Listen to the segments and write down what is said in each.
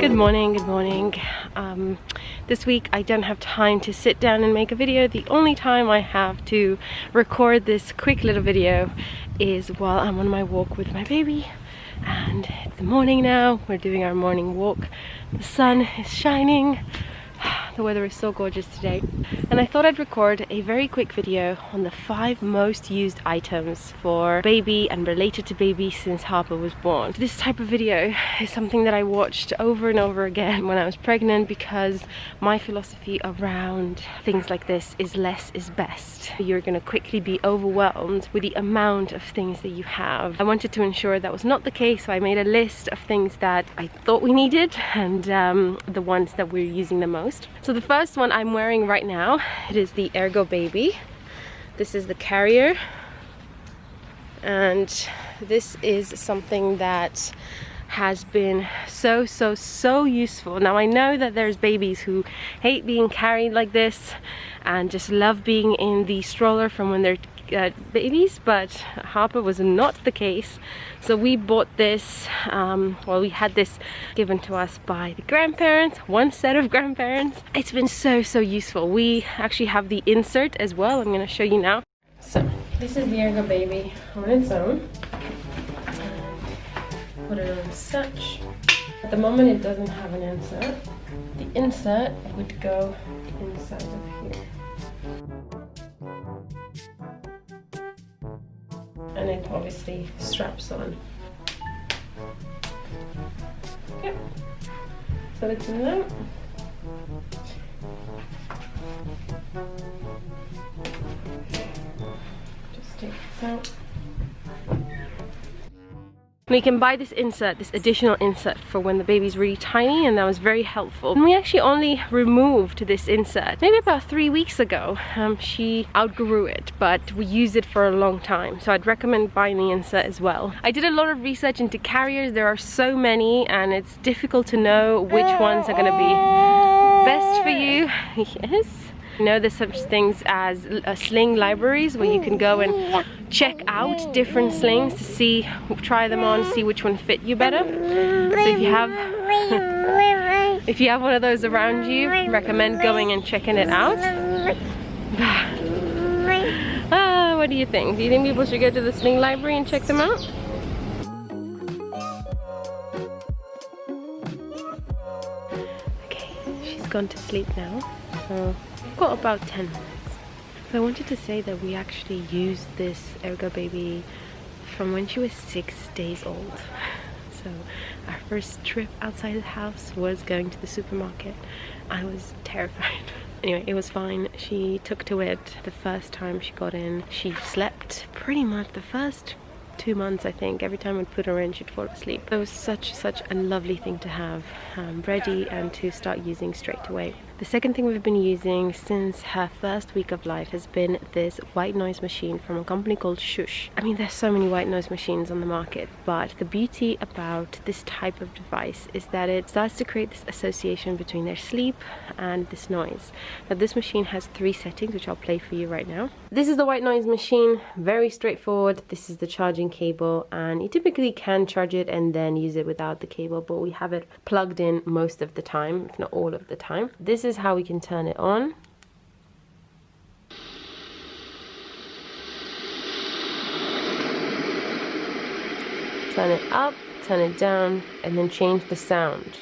Good morning, good morning. This week I don't have time to sit down and make a video. The only time I have to record this quick little video is while I'm on my walk with my baby. And it's the morning now, we're doing our morning walk. The sun is shining. The weather is so gorgeous today. And I thought I'd record a very quick video on the 5 most used items for baby and related to baby since Haaka was born. This type of video is something that I watched over and over again when I was pregnant, because my philosophy around things like this is less is best. You're gonna quickly be overwhelmed with the amount of things that you have. I wanted to ensure that was not the case, so I made a list of things that I thought we needed and the ones that we're using the most. So the first one I'm wearing right now, it is the Ergobaby. This is the carrier, and this is something that has been so useful. Now I know that there's babies who hate being carried like this and just love being in the stroller from when they're babies, but Haaka was not the case. So we bought this, well, we had this given to us by the grandparents, one set of grandparents. It's been so useful. We actually have the insert as well. I'm going to show you now. So this is the Ergobaby on its own. Put it on such. At the moment it doesn't have an insert. The insert would go inside of here. And it obviously straps on. Yep. So it's in there. Just take this out. And you can buy this insert, this additional insert, for when the baby's really tiny, and that was very helpful. And we actually only removed this insert maybe about 3 weeks ago. She outgrew it, but we used it for a long time, so I'd recommend buying the insert as well. I did a lot of research into carriers. There are so many and it's difficult to know which ones are going to be best for you. Yes. You know, there's such things as sling libraries where you can go and check out different slings to see, try them on, see which one fit you better. So if you have one of those around you, recommend going and checking it out. What do you think? Do you think people should go to the sling library and check them out? Okay, she's gone to sleep now. So we've got about 10 minutes. So I wanted to say that we actually used this Ergobaby from when she was 6 days old. So our first trip outside the house was going to the supermarket. I was terrified. Anyway, it was fine. She took to it the first time she got in. She slept pretty much the first 2 months, I think. Every time I'd put her in, she'd fall asleep. It was such a lovely thing to have ready and to start using straight away. The second thing we've been using since her first week of life has been this white noise machine from a company called Shush. I mean, there's so many white noise machines on the market, but the beauty about this type of device is that it starts to create this association between their sleep and this noise. Now this machine has 3 settings, which I'll play for you right now. This is the white noise machine, very straightforward. This is the charging cable, and you typically can charge it and then use it without the cable, but we have it plugged in most of the time, if not all of the time. This is how we can turn it on. Turn it up, turn it down, and then change the sound.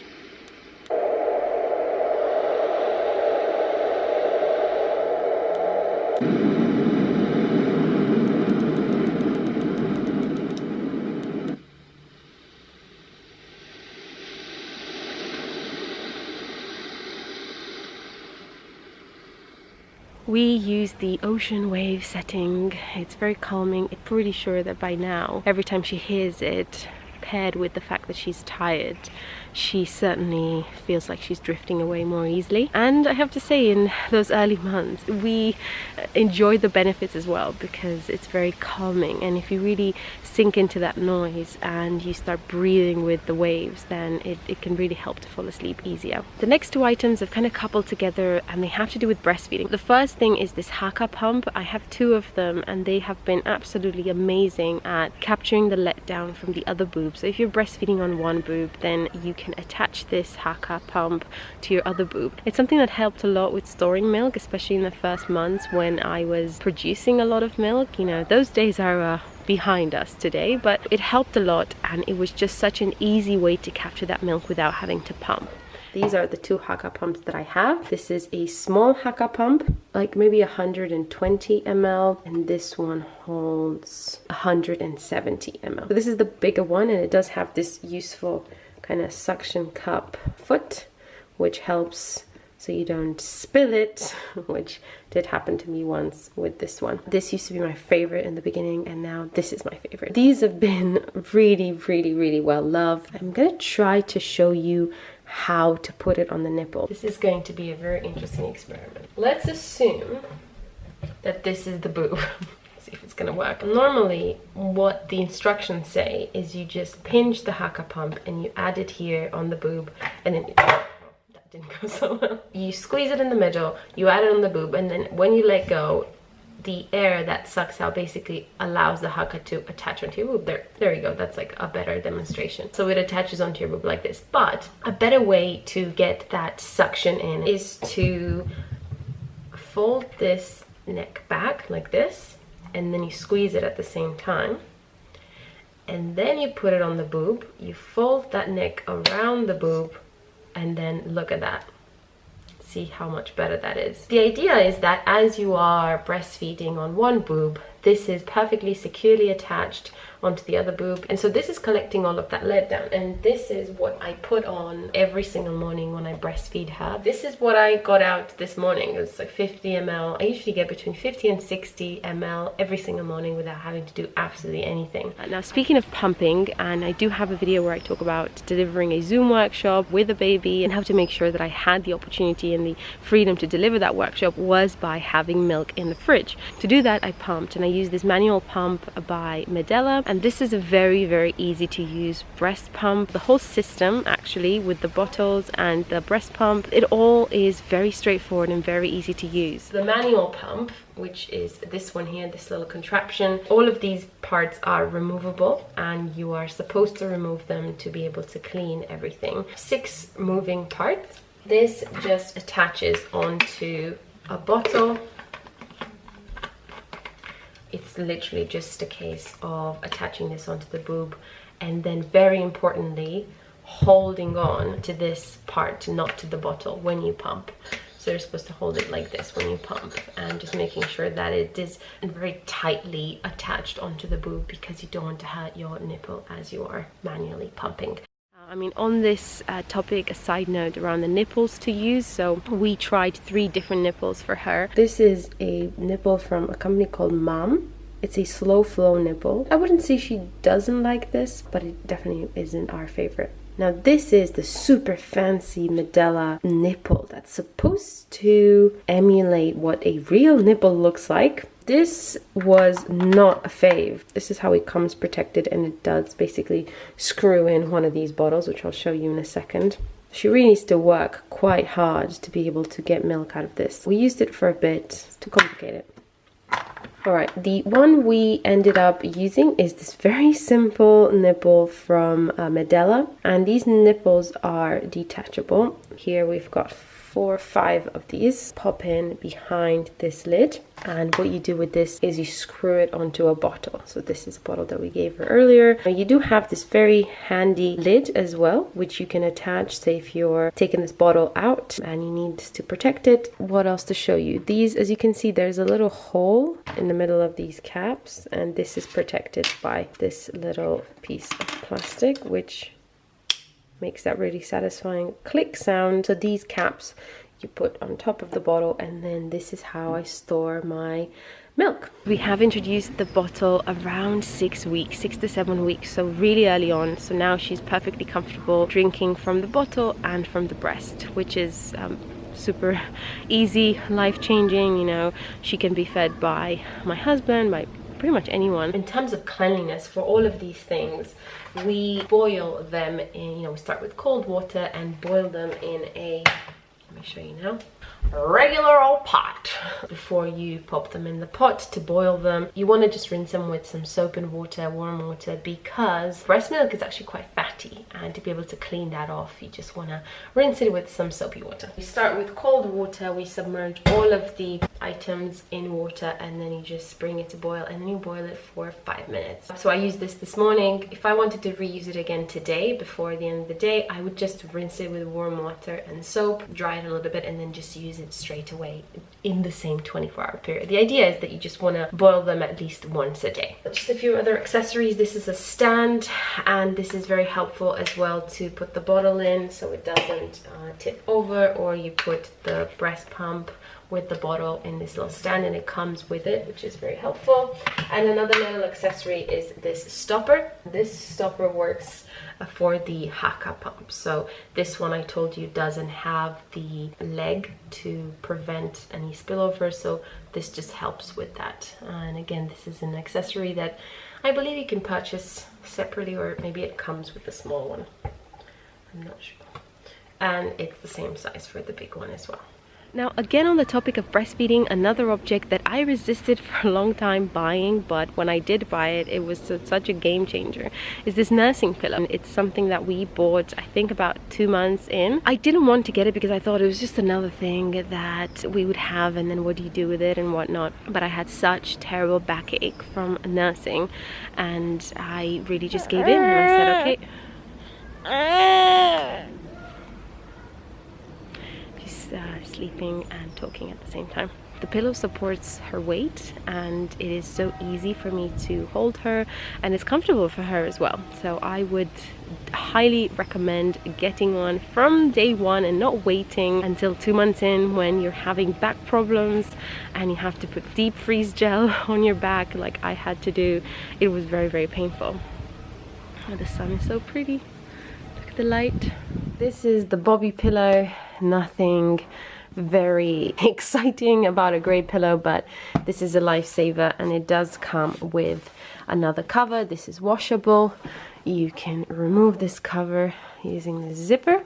We use the ocean wave setting. It's very calming. I'm pretty sure that by now, every time she hears it, paired with the fact that she's tired, she certainly feels like she's drifting away more easily. And I have to say, in those early months, we enjoy the benefits as well, because it's very calming. And if you really sink into that noise and you start breathing with the waves, then it can really help to fall asleep easier. The next 2 items have kind of coupled together, and they have to do with breastfeeding. The first thing is this Haaka pump. I have 2 of them, and they have been absolutely amazing at capturing the letdown from the other boob. So if you're breastfeeding breastfeeding on one boob, then you can attach this Haaka pump to your other boob. It's something that helped a lot with storing milk, especially in the first months when I was producing a lot of milk. You know, those days are behind us today, but it helped a lot, and it was just such an easy way to capture that milk without having to pump. These are the two Haaka pumps that I have. This is a small Haaka pump, like maybe 120 ml, and this one holds 170 ml. So this is the bigger one, and it does have this useful kind of suction cup foot, which helps so you don't spill it, which did happen to me once with this one. This used to be my favorite in the beginning, and now this is my favorite. These have been really well loved. I'm gonna try to show you how to put it on the nipple. This is going to be a very interesting experiment. Let's assume that this is the boob. See if it's gonna work. Normally, what the instructions say is you just pinch the Haaka pump and you add it here on the boob, and then didn't go so well. You squeeze it in the middle, you add it on the boob, and then when you let go, the air that sucks out basically allows the Haaka to attach onto your boob. There you go. That's like a better demonstration. So it attaches onto your boob like this. But a better way to get that suction in is to fold this neck back like this, and then you squeeze it at the same time. And then you put it on the boob, you fold that neck around the boob, and then look at that. See how much better that is. The idea is that as you are breastfeeding on one boob, this is perfectly securely attached onto the other boob, and so this is collecting all of that let down, and this is what I put on every single morning when I breastfeed her. This is what I got out this morning. It was like 50 ml. I usually get between 50 and 60 ml every single morning without having to do absolutely anything. Now, speaking of pumping, and I do have a video where I talk about delivering a Zoom workshop with a baby and how to make sure that I had the opportunity and the freedom to deliver that workshop was by having milk in the fridge. To do that, I pumped, and I used this manual pump by Medela. And this is a very easy to use breast pump. The whole system, actually, with the bottles and the breast pump, it all is very straightforward and very easy to use. The manual pump, which is this one here, this little contraption, all of these parts are removable, and you are supposed to remove them to be able to clean everything. 6 moving parts. This just attaches onto a bottle. It's literally just a case of attaching this onto the boob, and then very importantly, holding on to this part, not to the bottle, when you pump. So you're supposed to hold it like this when you pump, and just making sure that it is very tightly attached onto the boob, because you don't want to hurt your nipple as you are manually pumping. I mean, on this topic, a side note around the nipples to use. So we tried 3 different nipples for her. This is a nipple from a company called Mom. It's a slow flow nipple. I wouldn't say she doesn't like this, but it definitely isn't our favorite. Now this is the super fancy medela nipple that's supposed to emulate what a real nipple looks like. This was not a fave. This is how it comes protected, and it does basically screw in one of these bottles, which I'll show you in a second. She really needs to work quite hard to be able to get milk out of this. We used it for a bit. It's too complicated. Alright, the one we ended up using is this very simple nipple from Medela, and these nipples are detachable. Here we've got 4 or 5 of these. Pop in behind this lid, and what you do with this is you screw it onto a bottle. So this is a bottle that we gave her earlier. Now you do have this very handy lid as well, which you can attach, say if you're taking this bottle out and you need to protect it. What else to show you? These, as you can see, there's a little hole in the middle of these caps, and this is protected by this little piece of plastic, which makes that really satisfying click sound. So these caps you put on top of the bottle, and then this is how I store my milk. We have introduced the bottle around 6 weeks, 6 to 7 weeks, so really early on. So now she's perfectly comfortable drinking from the bottle and from the breast, which is super easy, life-changing. You know, she can be fed by my husband, by pretty much anyone. In terms of cleanliness, for all of these things, we boil them in, you know, we start with cold water and boil them in a, let me show you now, a regular old pot. Before you pop them in the pot to boil them, you want to just rinse them with some soap and water, warm water, because breast milk is actually quite fatty. ratty, and to be able to clean that off, you just want to rinse it with some soapy water. We start with cold water, we submerge all of the items in water, and then you just bring it to boil, and then you boil it for 5 minutes. So I used this morning. If I wanted to reuse it again today before the end of the day, I would just rinse it with warm water and soap, dry it a little bit, and then just use it straight away in the same 24-hour period. The idea is that you just want to boil them at least once a day. Just a few other accessories. This is a stand, and this is very helpful as well to put the bottle in so it doesn't tip over, or you put the breast pump with the bottle in this little stand, and it comes with it, which is very helpful. And another little accessory is this stopper. This stopper works for the Haaka pump. So this one, I told you, doesn't have the leg to prevent any spillover, so this just helps with that. And again, this is an accessory that I believe you can purchase separately, or maybe it comes with a small one, I'm not sure. And it's the same size for the big one as well. Now, again, on the topic of breastfeeding, another object that I resisted for a long time buying, but when I did buy it, it was such a game changer, is this nursing pillow. It's something that we bought, I think, about 2 months in. I didn't want to get it because I thought it was just another thing that we would have, and then what do you do with it and whatnot. But I had such terrible backache from nursing, and I really just gave in, and I said, okay. Sleeping and talking at the same time. The pillow supports her weight, and it is so easy for me to hold her, and it's comfortable for her as well. So I would highly recommend getting one from day one and not waiting until 2 months in when you're having back problems and you have to put deep freeze gel on your back like I had to do. It was very, very painful. Oh, the sun is so pretty. Look at the light. This is the boppy pillow. Nothing very exciting about a grey pillow, but this is a lifesaver, and it does come with another cover. This is washable. You can remove this cover using the zipper,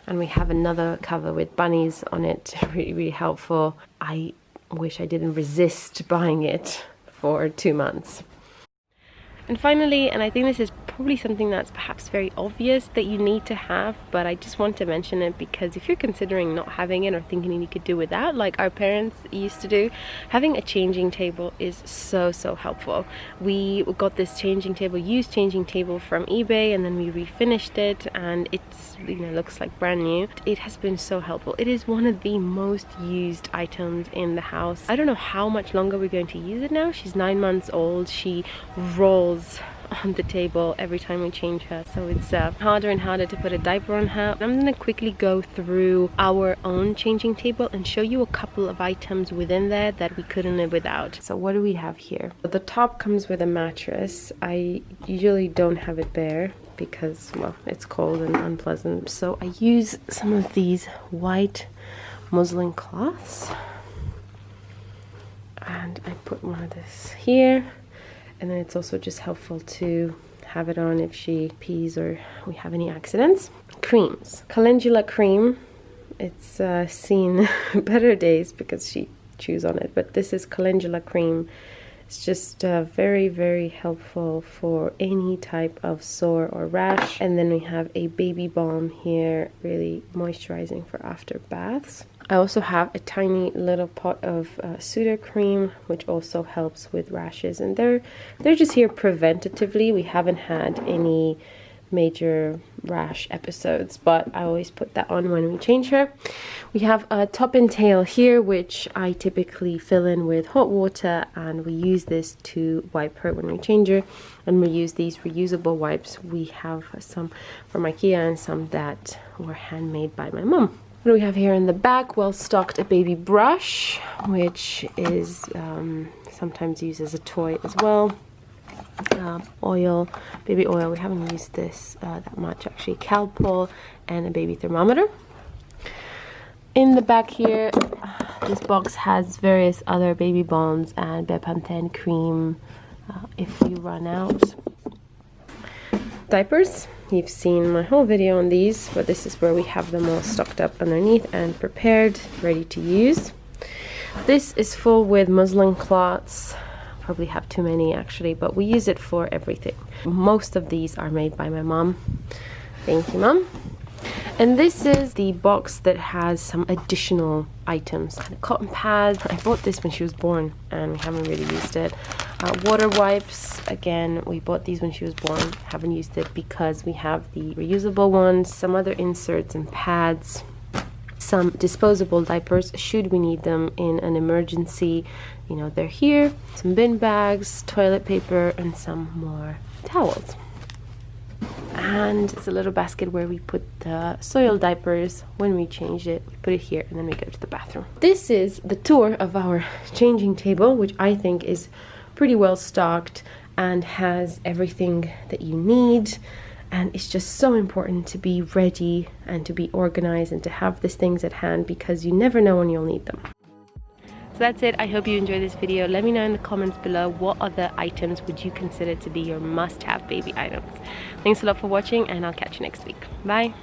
and we have another cover with bunnies on it. Really, really helpful. I wish I didn't resist buying it for 2 months. And finally, and I think this is probably something that's perhaps very obvious that you need to have, but I just want to mention it because if you're considering not having it or thinking you could do without, like our parents used to do, having a changing table is so helpful. We got this changing table, used changing table from eBay, and then we refinished it, and it's, you know, looks like brand new. It has been so helpful. It is one of the most used items in the house. I don't know how much longer we're going to use it now. She's 9 months old. She rolls on the table every time we change her, so it's harder and harder to put a diaper on her. I'm gonna quickly go through our own changing table and show you a couple of items within there that we couldn't live without. So what do we have here? The top comes with a mattress. I usually don't have it bare because, well, it's cold and unpleasant, so I use some of these white muslin cloths, and I put one of this here. And then it's also just helpful to have it on if she pees or we have any accidents. Creams. Calendula cream. It's seen better days because she chews on it, but this is calendula cream. It's just very, very helpful for any type of sore or rash. And then we have a baby balm here, really moisturizing for after baths. I also have a tiny little pot of Sudocreme, which also helps with rashes, and they're just here preventatively. We haven't had any major rash episodes, but I always put that on when we change her. We have a top and tail here, which I typically fill in with hot water, and we use this to wipe her when we change her. And we use these reusable wipes. We have some from Ikea and some that were handmade by my mom. What do we have here in the back? Well stocked, a baby brush, which is sometimes used as a toy as well. Oil, baby oil. We haven't used this that much actually. Calpol and a baby thermometer. In the back here, this box has various other baby balms and Bepanthen cream if you run out. Diapers. You've seen my whole video on these, but this is where we have them all stocked up underneath and prepared, ready to use. This is full with muslin cloths probably have too many actually, but we use it for everything. Most of these are made by my mom. Thank you, Mom. And this is the box that has some additional items, kind of cotton pads. I bought this when she was born and we haven't really used it. Water wipes, again, we bought these when she was born, haven't used it because we have the reusable ones, some other inserts and pads, some disposable diapers should we need them in an emergency. You know, they're here. Some bin bags, toilet paper, and some more towels. And it's a little basket where we put the soiled diapers when we change it. We put it here and then we go to the bathroom. This is the tour of our changing table, which I think is pretty well stocked and has everything that you need. And it's just so important to be ready and to be organized and to have these things at hand because you never know when you'll need them. So that's it. I hope you enjoyed this video. Let me know in the comments below what other items would you consider to be your must-have baby items. Thanks a lot for watching and I'll catch you next week. Bye.